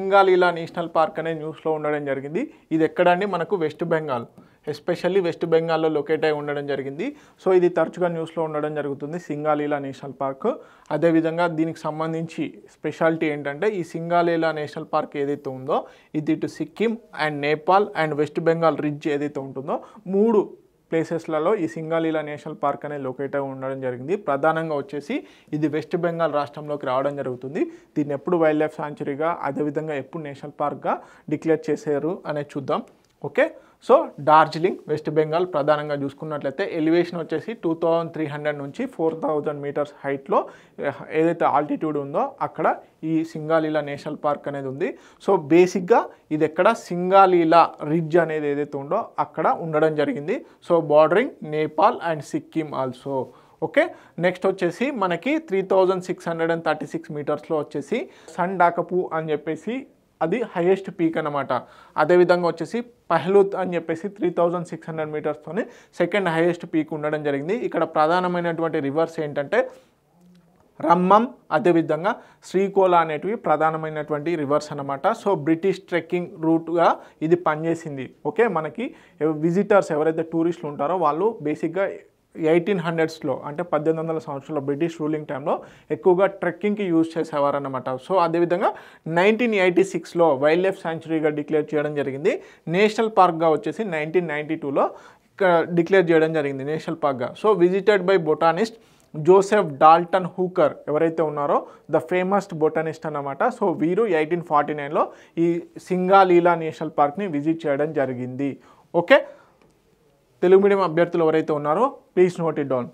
Singalila national park అనే న్యూస్లో ఉండడం జరిగింది. ఇది ఎక్కడండి? మనకు వెస్ట్ బెంగాల్, ఎస్పెషల్లీ వెస్ట్ బెంగాల్లో లొకేట్ అయి ఉండడం జరిగింది. సో ఇది తరచుగా న్యూస్లో ఉండడం జరుగుతుంది, సింగాలీలా నేషనల్ పార్క్. అదేవిధంగా దీనికి సంబంధించి స్పెషాలిటీ ఏంటంటే ఈ సింగాలీలా నేషనల్ పార్క్ ఏదైతే ఉందో ఇది ఇటు Sikkim and Nepal and west Bengal ridge ఏదైతే ఉంటుందో 3 ప్లేసెస్లలో ఈ సింగాలీలా నేషనల్ పార్క్ అనేది లొకేట్ అయి ఉండడం జరిగింది. ప్రధానంగా వచ్చేసి ఇది వెస్ట్ బెంగాల్ రాష్ట్రంలోకి రావడం జరుగుతుంది. దీన్ని ఎప్పుడు వైల్డ్ లైఫ్ సాంచురీగా, అదేవిధంగా ఎప్పుడు నేషనల్ పార్క్గా డిక్లేర్ చేశారు అనేది చూద్దాం. Okay, so Darjeeling west Bengal ప్రధానంగా చూసుకున్నట్లయితే ఎలివేషన్ వచ్చేసి 2300 నుంచి 4000 మీటర్స్ హైట్లో ఏదైతే ఆల్టిట్యూడ్ ఉందో అక్కడ ఈ సింగాలీలా నేషనల్ పార్క్ అనేది ఉంది. సో బేసిక్గా ఇది ఎక్కడ సింగాలీలా రిడ్జ్ అనేది ఏదైతే ఉందో అక్కడ ఉండడం జరిగింది. So bordering Nepal and Sikkim also. Okay, next వచ్చేసి మనకి 3636 మీటర్స్లో వచ్చేసి సండాకపు అని చెప్పేసి అది హైయెస్ట్ పీక్ అనమాట. అదేవిధంగా వచ్చేసి పహ్లూత్ అని చెప్పేసి 3600 మీటర్స్తోనే సెకండ్ హైయెస్ట్ పీక్ ఉండడం జరిగింది. ఇక్కడ ప్రధానమైనటువంటి రివర్స్ ఏంటంటే రమ్మం, అదేవిధంగా శ్రీకోలా అనేటివి ప్రధానమైనటువంటి రివర్స్ అనమాట. సో బ్రిటిష్ ట్రెక్కింగ్ రూట్గా ఇది పనిచేసింది. ఓకే, మనకి విజిటర్స్ ఎవరైతే టూరిస్టులు ఉంటారో వాళ్ళు బేసిక్గా 1800స్లో అంటే 1800 సంవత్సరాల బ్రిటిష్ రూలింగ్ టైంలో ఎక్కువగా ట్రెక్కింగ్కి యూజ్ చేసేవారన్నమాట. సో అదేవిధంగా 1986లో వైల్డ్ లైఫ్ సాంచురీగా డిక్లేర్ చేయడం జరిగింది. నేషనల్ పార్క్గా వచ్చేసి 1992లో డిక్లేర్ చేయడం జరిగింది నేషనల్ పార్క్గా. So visited by botanist Joseph Dalton Hooker ఎవరైతే ఉన్నారో ద ఫేమస్ బొటానిస్ట్ అన్నమాట. సో వీరు 1849లో ఈ సింగాలీలా నేషనల్ పార్క్ని విజిట్ చేయడం జరిగింది. ఓకే, తెలుగు మీడియం అభ్యర్థులు ఎవరైతే ఉన్నారో ప్లీజ్ నోట్ ఇట్ డౌన్.